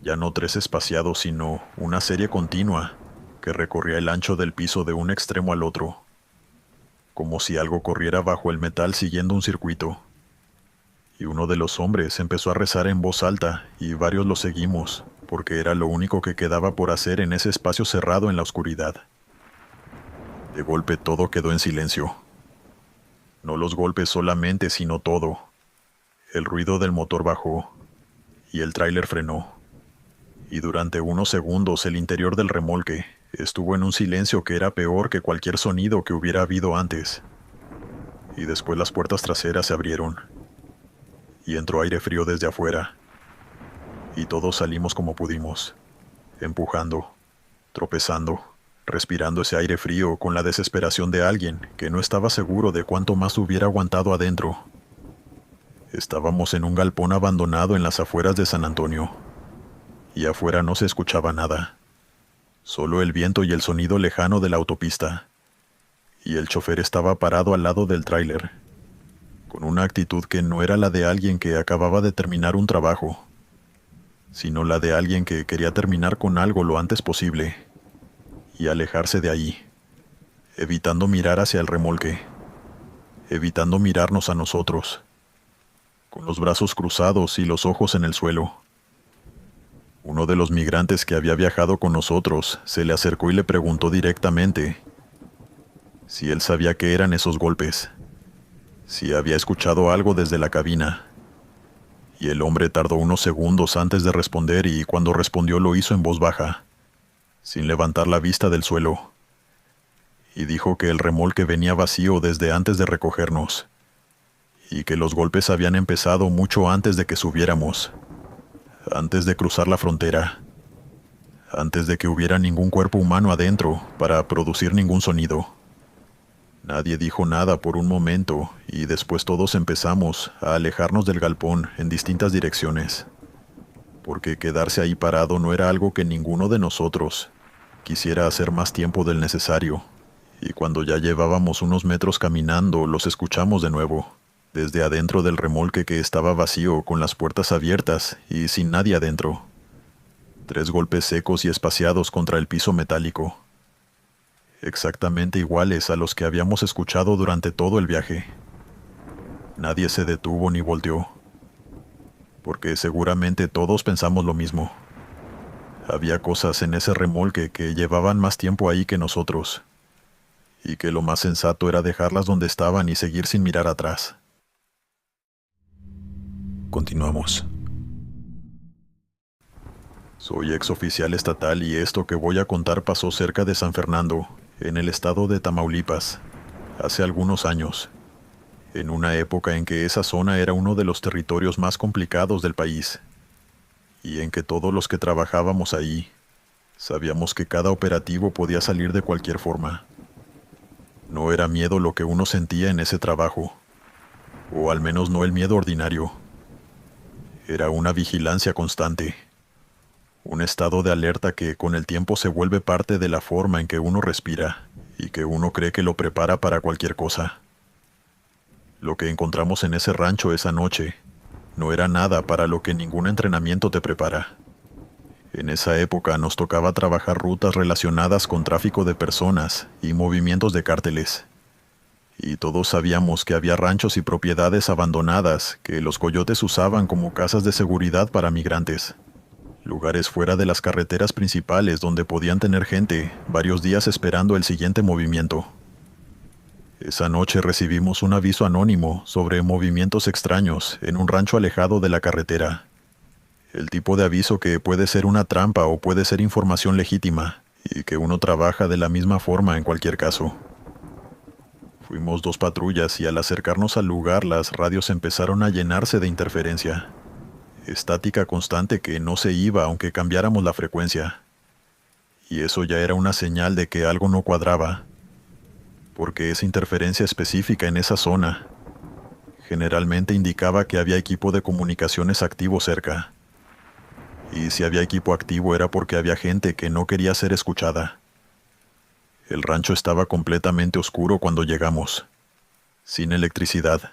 Ya no 3 espaciados, sino una serie continua que recorría el ancho del piso de un extremo al otro, como si algo corriera bajo el metal siguiendo un circuito. Y uno de los hombres empezó a rezar en voz alta y varios lo seguimos, porque era lo único que quedaba por hacer en ese espacio cerrado en la oscuridad. De golpe todo quedó en silencio. No los golpes solamente, sino todo. El ruido del motor bajó y el tráiler frenó. Y durante unos segundos el interior del remolque estuvo en un silencio que era peor que cualquier sonido que hubiera habido antes. Y después las puertas traseras se abrieron y entró aire frío desde afuera. Y todos salimos como pudimos, empujando, tropezando, respirando ese aire frío con la desesperación de alguien que no estaba seguro de cuánto más hubiera aguantado adentro. Estábamos en un galpón abandonado en las afueras de San Antonio, y afuera no se escuchaba nada, solo el viento y el sonido lejano de la autopista, y el chofer estaba parado al lado del tráiler, con una actitud que no era la de alguien que acababa de terminar un trabajo, sino la de alguien que quería terminar con algo lo antes posible, y alejarse de ahí, evitando mirar hacia el remolque, evitando mirarnos a nosotros, con los brazos cruzados y los ojos en el suelo. Uno de los migrantes que había viajado con nosotros se le acercó y le preguntó directamente si él sabía qué eran esos golpes, si había escuchado algo desde la cabina. Y el hombre tardó unos segundos antes de responder y cuando respondió lo hizo en voz baja, sin levantar la vista del suelo. Y dijo que el remolque venía vacío desde antes de recogernos, y que los golpes habían empezado mucho antes de que subiéramos, antes de cruzar la frontera, antes de que hubiera ningún cuerpo humano adentro para producir ningún sonido. Nadie dijo nada por un momento y después todos empezamos a alejarnos del galpón en distintas direcciones, porque quedarse ahí parado no era algo que ninguno de nosotros quisiera hacer más tiempo del necesario, y cuando ya llevábamos unos metros caminando, los escuchamos de nuevo, desde adentro del remolque que estaba vacío, con las puertas abiertas y sin nadie adentro. 3 golpes secos y espaciados contra el piso metálico, exactamente iguales a los que habíamos escuchado durante todo el viaje. Nadie se detuvo ni volteó, porque seguramente todos pensamos lo mismo. Había cosas en ese remolque que llevaban más tiempo ahí que nosotros, y que lo más sensato era dejarlas donde estaban y seguir sin mirar atrás. Continuamos. Soy exoficial estatal y esto que voy a contar pasó cerca de San Fernando, en el estado de Tamaulipas, hace algunos años, en una época en que esa zona era uno de los territorios más complicados del país, y en que todos los que trabajábamos ahí sabíamos que cada operativo podía salir de cualquier forma. No era miedo lo que uno sentía en ese trabajo, o al menos no el miedo ordinario. Era una vigilancia constante, un estado de alerta que con el tiempo se vuelve parte de la forma en que uno respira y que uno cree que lo prepara para cualquier cosa. Lo que encontramos en ese rancho esa noche no era nada para lo que ningún entrenamiento te prepara. En esa época nos tocaba trabajar rutas relacionadas con tráfico de personas y movimientos de cárteles. Y todos sabíamos que había ranchos y propiedades abandonadas que los coyotes usaban como casas de seguridad para migrantes. Lugares fuera de las carreteras principales donde podían tener gente varios días esperando el siguiente movimiento. Esa noche recibimos un aviso anónimo sobre movimientos extraños en un rancho alejado de la carretera. El tipo de aviso que puede ser una trampa o puede ser información legítima, y que uno trabaja de la misma forma en cualquier caso. Fuimos 2 patrullas y al acercarnos al lugar las radios empezaron a llenarse de interferencia. Estática constante que no se iba aunque cambiáramos la frecuencia. Y eso ya era una señal de que algo no cuadraba, porque esa interferencia específica en esa zona generalmente indicaba que había equipo de comunicaciones activo cerca. Y si había equipo activo era porque había gente que no quería ser escuchada. El rancho estaba completamente oscuro cuando llegamos, sin electricidad.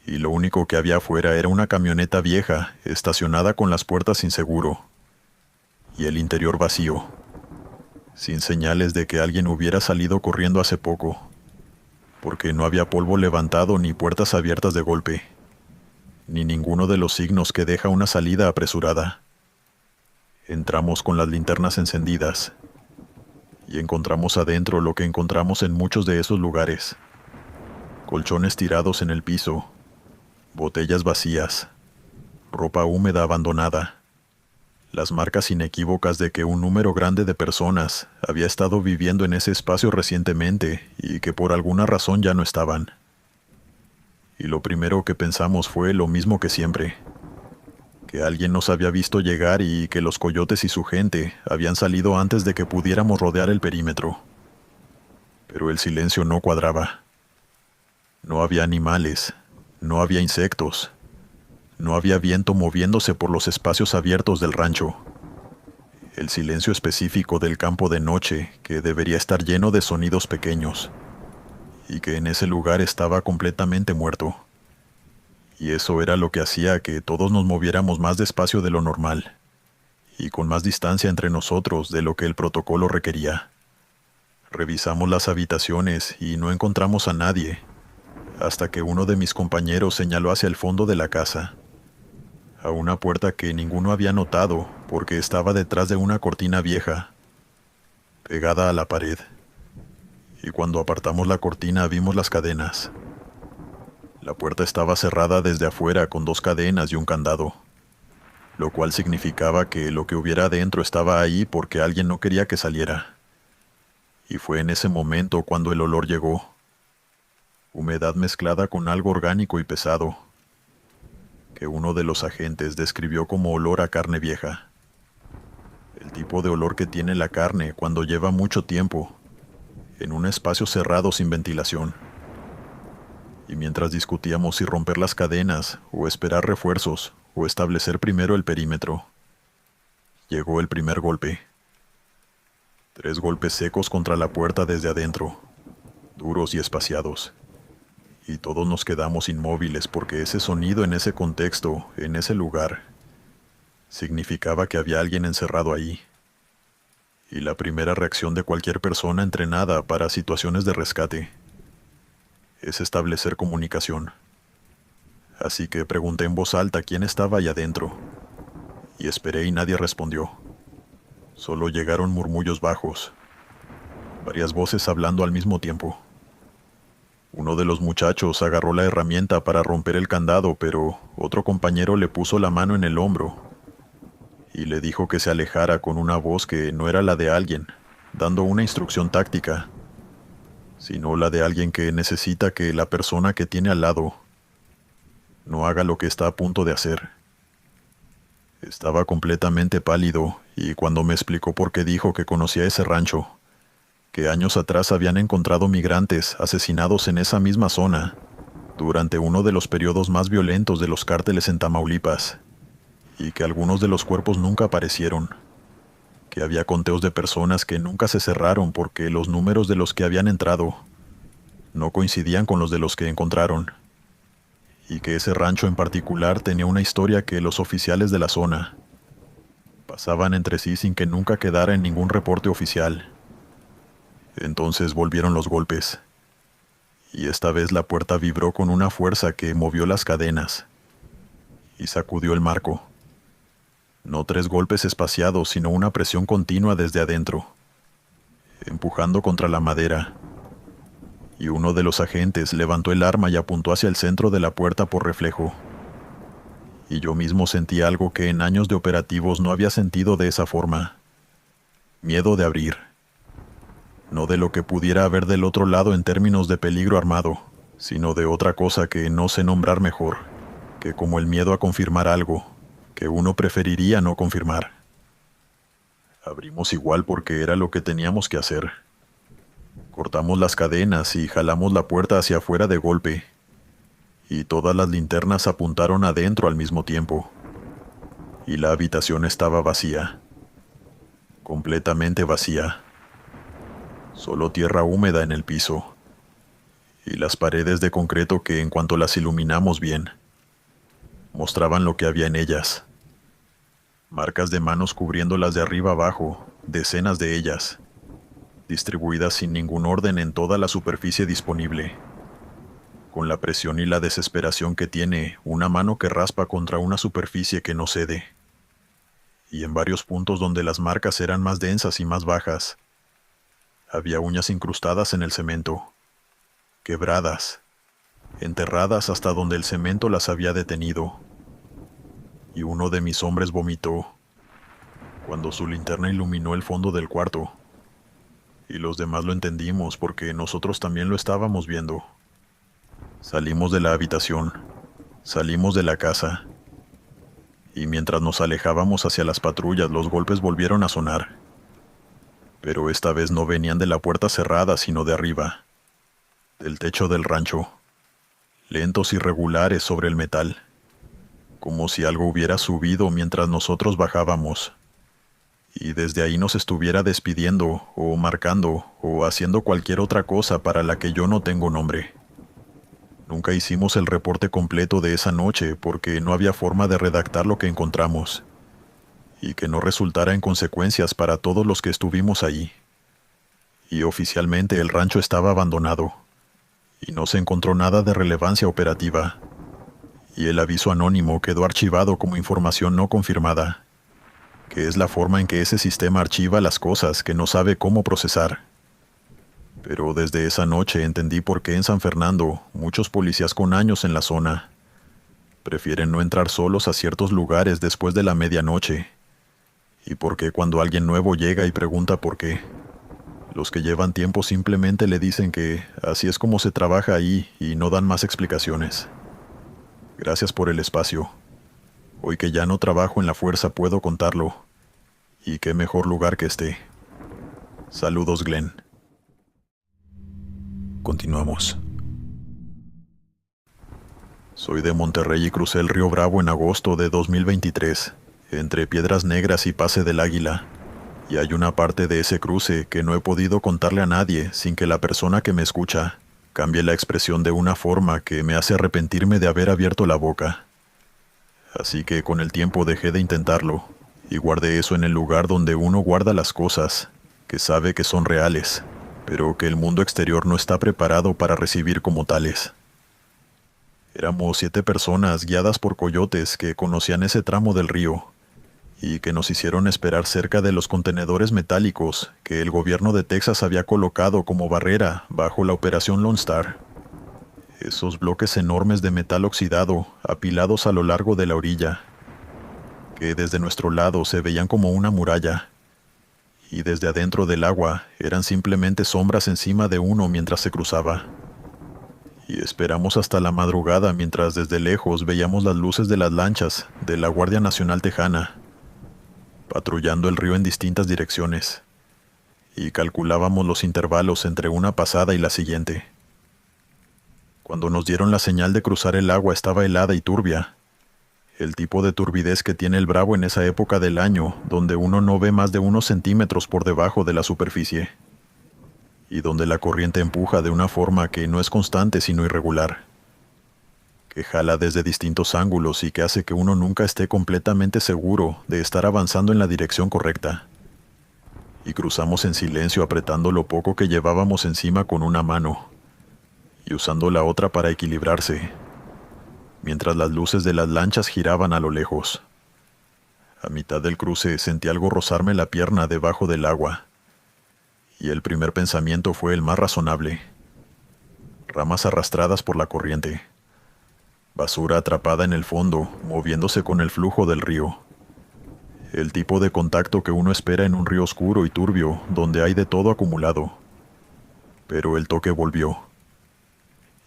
Y lo único que había afuera era una camioneta vieja, estacionada con las puertas sin seguro, y el interior vacío, sin señales de que alguien hubiera salido corriendo hace poco, porque no había polvo levantado ni puertas abiertas de golpe, ni ninguno de los signos que deja una salida apresurada. Entramos con las linternas encendidas, y encontramos adentro lo que encontramos en muchos de esos lugares: colchones tirados en el piso, botellas vacías, ropa húmeda abandonada, las marcas inequívocas de que un número grande de personas había estado viviendo en ese espacio recientemente y que por alguna razón ya no estaban. Y lo primero que pensamos fue lo mismo que siempre: que alguien nos había visto llegar y que los coyotes y su gente habían salido antes de que pudiéramos rodear el perímetro. Pero el silencio no cuadraba. No había animales, no había insectos, no había viento moviéndose por los espacios abiertos del rancho. El silencio específico del campo de noche, que debería estar lleno de sonidos pequeños, y que en ese lugar estaba completamente muerto. Y eso era lo que hacía que todos nos moviéramos más despacio de lo normal, y con más distancia entre nosotros de lo que el protocolo requería. Revisamos las habitaciones y no encontramos a nadie, hasta que uno de mis compañeros señaló hacia el fondo de la casa, a una puerta que ninguno había notado porque estaba detrás de una cortina vieja, pegada a la pared. Y cuando apartamos la cortina vimos las cadenas. La puerta estaba cerrada desde afuera con 2 cadenas y un candado, lo cual significaba que lo que hubiera adentro estaba ahí porque alguien no quería que saliera. Y fue en ese momento cuando el olor llegó. Humedad mezclada con algo orgánico y pesado, que uno de los agentes describió como olor a carne vieja. El tipo de olor que tiene la carne cuando lleva mucho tiempo en un espacio cerrado sin ventilación. Y mientras discutíamos si romper las cadenas o esperar refuerzos o establecer primero el perímetro, llegó el primer golpe. 3 golpes secos contra la puerta desde adentro, duros y espaciados. Y todos nos quedamos inmóviles porque ese sonido en ese contexto, en ese lugar, significaba que había alguien encerrado ahí. Y la primera reacción de cualquier persona entrenada para situaciones de rescate es establecer comunicación. Así que pregunté en voz alta quién estaba ahí adentro, y esperé y nadie respondió. Solo llegaron murmullos bajos, varias voces hablando al mismo tiempo. Uno de los muchachos agarró la herramienta para romper el candado, pero otro compañero le puso la mano en el hombro y le dijo que se alejara con una voz que no era la de alguien, dando una instrucción táctica, sino la de alguien que necesita que la persona que tiene al lado no haga lo que está a punto de hacer. Estaba completamente pálido y cuando me explicó por qué dijo que conocía ese rancho, que años atrás habían encontrado migrantes asesinados en esa misma zona, durante uno de los periodos más violentos de los cárteles en Tamaulipas, y que algunos de los cuerpos nunca aparecieron, que había conteos de personas que nunca se cerraron porque los números de los que habían entrado no coincidían con los de los que encontraron, y que ese rancho en particular tenía una historia que los oficiales de la zona pasaban entre sí sin que nunca quedara en ningún reporte oficial. Entonces volvieron los golpes, y esta vez la puerta vibró con una fuerza que movió las cadenas y sacudió el marco. No 3 golpes espaciados, sino una presión continua desde adentro, empujando contra la madera. Y uno de los agentes levantó el arma y apuntó hacia el centro de la puerta por reflejo. Y yo mismo sentí algo que en años de operativos no había sentido de esa forma. Miedo de abrir. No de lo que pudiera haber del otro lado en términos de peligro armado, sino de otra cosa que no sé nombrar mejor, que como el miedo a confirmar algo que uno preferiría no confirmar. Abrimos igual porque era lo que teníamos que hacer. Cortamos las cadenas y jalamos la puerta hacia afuera de golpe, y todas las linternas apuntaron adentro al mismo tiempo, y la habitación estaba vacía, completamente vacía. Solo tierra húmeda en el piso, y las paredes de concreto que en cuanto las iluminamos bien, mostraban lo que había en ellas. Marcas de manos cubriéndolas de arriba abajo, decenas de ellas, distribuidas sin ningún orden en toda la superficie disponible, con la presión y la desesperación que tiene una mano que raspa contra una superficie que no cede. Y en varios puntos donde las marcas eran más densas y más bajas, había uñas incrustadas en el cemento, quebradas, enterradas hasta donde el cemento las había detenido. Y uno de mis hombres vomitó cuando su linterna iluminó el fondo del cuarto. Y los demás lo entendimos porque nosotros también lo estábamos viendo. Salimos de la habitación, salimos de la casa, y mientras nos alejábamos hacia las patrullas los golpes volvieron a sonar. Pero esta vez no venían de la puerta cerrada sino de arriba, del techo del rancho, lentos y regulares sobre el metal, como si algo hubiera subido mientras nosotros bajábamos, y desde ahí nos estuviera despidiendo, o marcando, o haciendo cualquier otra cosa para la que yo no tengo nombre. Nunca hicimos el reporte completo de esa noche porque no había forma de redactar lo que encontramos, y que no resultara en consecuencias para todos los que estuvimos ahí. Y oficialmente el rancho estaba abandonado, y no se encontró nada de relevancia operativa, y el aviso anónimo quedó archivado como información no confirmada, que es la forma en que ese sistema archiva las cosas que no sabe cómo procesar. Pero desde esa noche entendí por qué en San Fernando muchos policías con años en la zona prefieren no entrar solos a ciertos lugares después de la medianoche, y por qué cuando alguien nuevo llega y pregunta por qué, los que llevan tiempo simplemente le dicen que así es como se trabaja ahí y no dan más explicaciones. Gracias por el espacio. Hoy que ya no trabajo en la fuerza puedo contarlo, y qué mejor lugar que este. Saludos, Glenn. Continuamos. Soy de Monterrey y crucé el río Bravo en agosto de 2023, entre Piedras Negras y Pase del Águila, Y hay una parte de ese cruce que no he podido contarle a nadie sin que la persona que me escucha cambie la expresión de una forma que me hace arrepentirme de haber abierto la boca. Así que con el tiempo dejé de intentarlo y guardé eso en el lugar donde uno guarda las cosas que sabe que son reales, pero que el mundo exterior no está preparado para recibir como tales. Éramos 7 personas guiadas por coyotes que conocían ese tramo del río y que nos hicieron esperar cerca de los contenedores metálicos que el gobierno de Texas había colocado como barrera bajo la Operación Lone Star. Esos bloques enormes de metal oxidado apilados a lo largo de la orilla, que desde nuestro lado se veían como una muralla, y desde adentro del agua eran simplemente sombras encima de uno mientras se cruzaba. Y esperamos hasta la madrugada mientras desde lejos veíamos las luces de las lanchas de la Guardia Nacional Tejana, patrullando el río en distintas direcciones, y calculábamos los intervalos entre una pasada y la siguiente. Cuando nos dieron la señal de cruzar el agua estaba helada y turbia, el tipo de turbidez que tiene el Bravo en esa época del año, donde uno no ve más de unos centímetros por debajo de la superficie, y donde la corriente empuja de una forma que no es constante sino irregular, que jala desde distintos ángulos y que hace que uno nunca esté completamente seguro de estar avanzando en la dirección correcta. Y cruzamos en silencio apretando lo poco que llevábamos encima con una mano y usando la otra para equilibrarse, mientras las luces de las lanchas giraban a lo lejos. A mitad del cruce sentí algo rozarme la pierna debajo del agua, y el primer pensamiento fue el más razonable: ramas arrastradas por la corriente, basura atrapada en el fondo, moviéndose con el flujo del río. El tipo de contacto que uno espera en un río oscuro y turbio, donde hay de todo acumulado. Pero el toque volvió.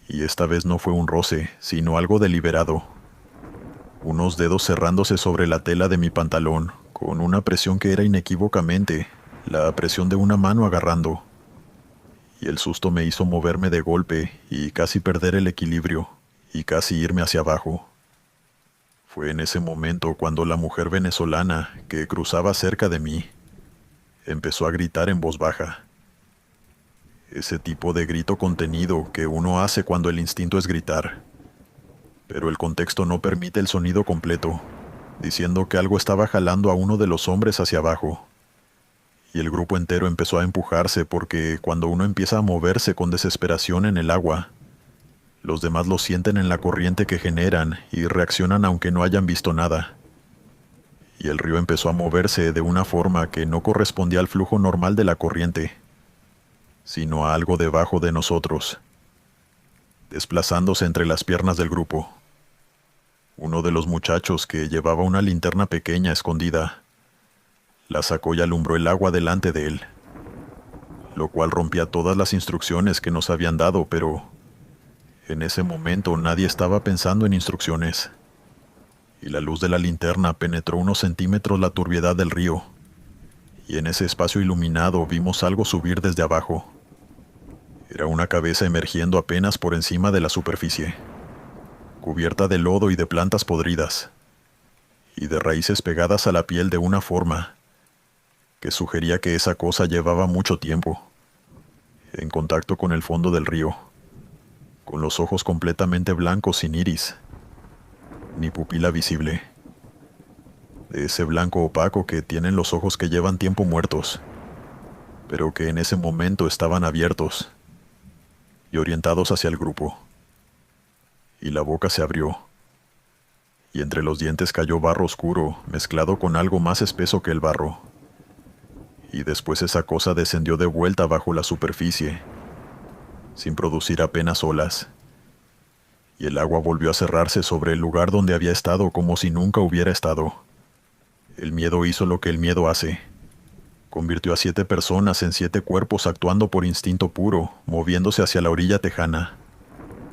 Y esta vez no fue un roce, sino algo deliberado. Unos dedos cerrándose sobre la tela de mi pantalón, con una presión que era inequívocamente la presión de una mano agarrando. Y el susto me hizo moverme de golpe y casi perder el equilibrio, y casi irme hacia abajo. Fue en ese momento cuando la mujer venezolana que cruzaba cerca de mí empezó a gritar en voz baja. Ese tipo de grito contenido que uno hace cuando el instinto es gritar, pero el contexto no permite el sonido completo, diciendo que algo estaba jalando a uno de los hombres hacia abajo. Y el grupo entero empezó a empujarse porque cuando uno empieza a moverse con desesperación en el agua, los demás lo sienten en la corriente que generan y reaccionan aunque no hayan visto nada. Y el río empezó a moverse de una forma que no correspondía al flujo normal de la corriente, sino a algo debajo de nosotros, desplazándose entre las piernas del grupo. Uno de los muchachos, que llevaba una linterna pequeña escondida, la sacó y alumbró el agua delante de él, lo cual rompía todas las instrucciones que nos habían dado, pero en ese momento nadie estaba pensando en instrucciones, y la luz de la linterna penetró unos centímetros la turbiedad del río, y en ese espacio iluminado vimos algo subir desde abajo. Era una cabeza emergiendo apenas por encima de la superficie, cubierta de lodo y de plantas podridas, y de raíces pegadas a la piel de una forma que sugería que esa cosa llevaba mucho tiempo en contacto con el fondo del río, con los ojos completamente blancos sin iris, ni pupila visible, de ese blanco opaco que tienen los ojos que llevan tiempo muertos, pero que en ese momento estaban abiertos y orientados hacia el grupo. Y la boca se abrió, y entre los dientes cayó barro oscuro mezclado con algo más espeso que el barro. Y después esa cosa descendió de vuelta bajo la superficie, sin producir apenas olas. Y el agua volvió a cerrarse sobre el lugar donde había estado como si nunca hubiera estado. El miedo hizo lo que el miedo hace. Convirtió a 7 personas en 7 cuerpos actuando por instinto puro, moviéndose hacia la orilla tejana,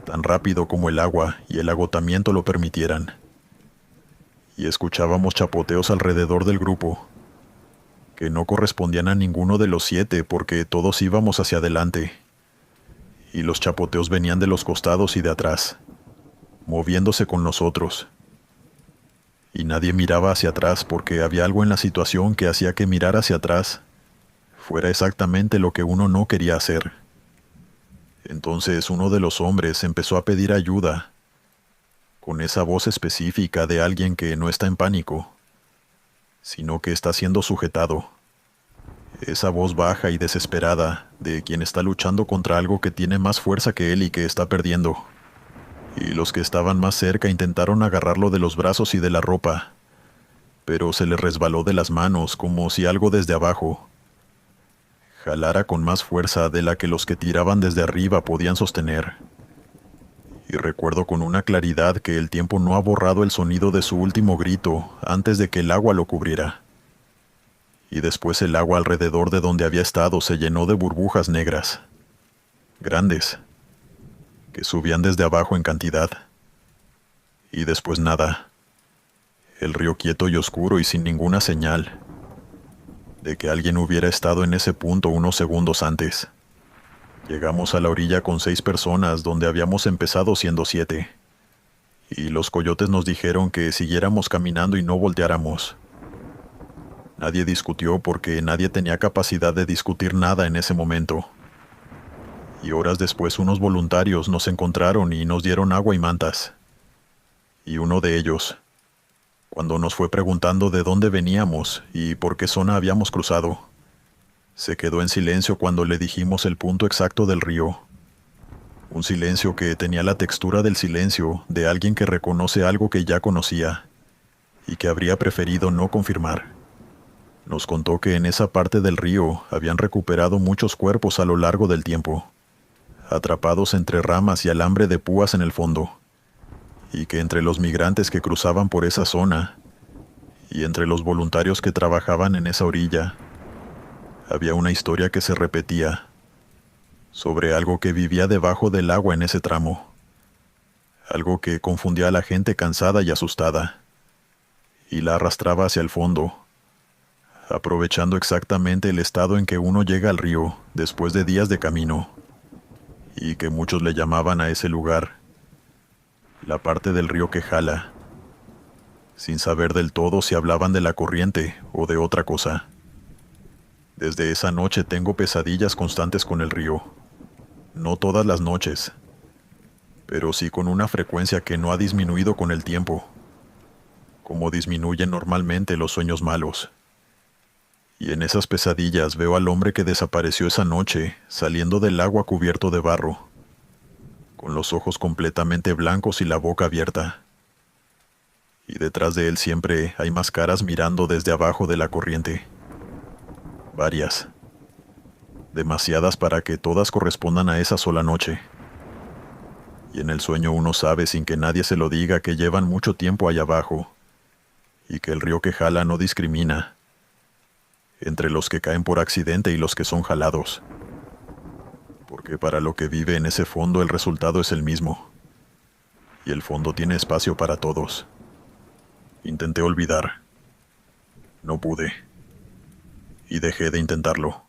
tan rápido como el agua y el agotamiento lo permitieran. Y escuchábamos chapoteos alrededor del grupo, que no correspondían a ninguno de los 7 porque todos íbamos hacia adelante, y los chapoteos venían de los costados y de atrás, moviéndose con nosotros. y nadie miraba hacia atrás porque había algo en la situación que hacía que mirar hacia atrás fuera exactamente lo que uno no quería hacer. Entonces uno de los hombres empezó a pedir ayuda, con esa voz específica de alguien que no está en pánico, sino que está siendo sujetado. Esa voz baja y desesperada de quien está luchando contra algo que tiene más fuerza que él y que está perdiendo. Y los que estaban más cerca intentaron agarrarlo de los brazos y de la ropa, pero se le resbaló de las manos como si algo desde abajo jalara con más fuerza de la que los que tiraban desde arriba podían sostener. Y recuerdo con una claridad que el tiempo no ha borrado el sonido de su último grito antes de que el agua lo cubriera. Y después el agua alrededor de donde había estado se llenó de burbujas negras, grandes, que subían desde abajo en cantidad. Y después nada. El río quieto y oscuro y sin ninguna señal de que alguien hubiera estado en ese punto unos segundos antes. Llegamos a la orilla con 6 personas donde habíamos empezado siendo 7. Y los coyotes nos dijeron que siguiéramos caminando y no volteáramos. Nadie discutió porque nadie tenía capacidad de discutir nada en ese momento. Y horas después unos voluntarios nos encontraron y nos dieron agua y mantas. Y uno de ellos, cuando nos fue preguntando de dónde veníamos y por qué zona habíamos cruzado, se quedó en silencio cuando le dijimos el punto exacto del río. Un silencio que tenía la textura del silencio de alguien que reconoce algo que ya conocía y que habría preferido no confirmar. Nos contó que en esa parte del río habían recuperado muchos cuerpos a lo largo del tiempo, atrapados entre ramas y alambre de púas en el fondo, y que entre los migrantes que cruzaban por esa zona y entre los voluntarios que trabajaban en esa orilla, había una historia que se repetía sobre algo que vivía debajo del agua en ese tramo, algo que confundía a la gente cansada y asustada, y la arrastraba hacia el fondo, aprovechando exactamente el estado en que uno llega al río después de días de camino, y que muchos le llamaban a ese lugar la parte del río que jala, sin saber del todo si hablaban de la corriente o de otra cosa. Desde esa noche tengo pesadillas constantes con el río. No todas las noches, pero sí con una frecuencia que no ha disminuido con el tiempo, como disminuyen normalmente los sueños malos. Y en esas pesadillas veo al hombre que desapareció esa noche saliendo del agua cubierto de barro, con los ojos completamente blancos y la boca abierta. Y detrás de él siempre hay más caras mirando desde abajo de la corriente. Varias. Demasiadas para que todas correspondan a esa sola noche. Y en el sueño uno sabe sin que nadie se lo diga que llevan mucho tiempo allá abajo, y que el río que jala no discrimina entre los que caen por accidente y los que son jalados. Porque para lo que vive en ese fondo el resultado es el mismo. Y el fondo tiene espacio para todos. Intenté olvidar. No pude. Y dejé de intentarlo.